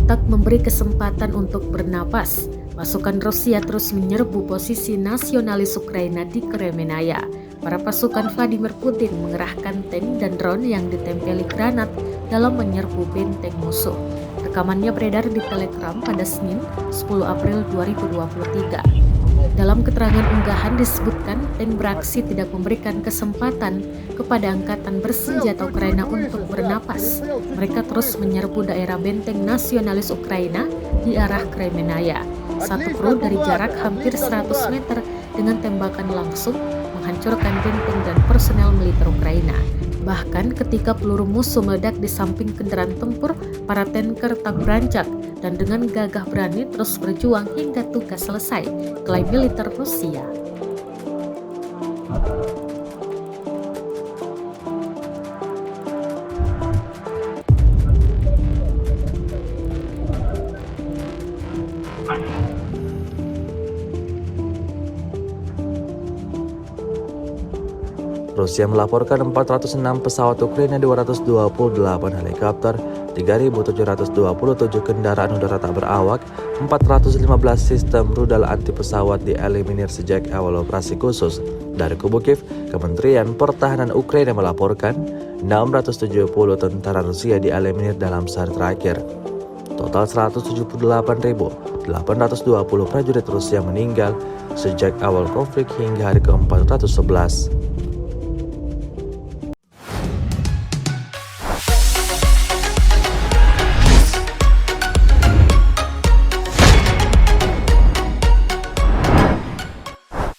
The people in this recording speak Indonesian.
tak memberi kesempatan untuk bernapas. Pasukan Rusia terus menyerbu posisi nasionalis Ukraina di Kremenaya. Para pasukan Vladimir Putin mengerahkan tank dan drone yang ditempeli granat dalam menyerbu benteng musuh. Rekamannya beredar di Telegram pada Senin 10 April 2023. Dalam keterangan unggahan disebutkan tank beraksi tidak memberikan kesempatan kepada angkatan bersenjata Ukraina untuk bernapas. Mereka terus menyerbu daerah benteng nasionalis Ukraina di arah Kremenaya. Satu kru dari jarak hampir 100 meter dengan tembakan langsung menghancurkan benteng dan personel militer Ukraina. Bahkan ketika peluru musuh meledak di samping kendaraan tempur, para tanker tak beranjak dan dengan gagah berani terus berjuang hingga tugas selesai, klaim militer Rusia. Rusia melaporkan 406 pesawat Ukraina, 228 helikopter, 3.727 kendaraan udara tak berawak, 415 sistem rudal anti pesawat dieliminir sejak awal operasi khusus. Dari kubu Kiev, Kementerian Pertahanan Ukraina melaporkan 670 tentara Rusia dieliminir dalam sehari terakhir. Total 178.820 prajurit Rusia meninggal sejak awal konflik hingga hari ke-411.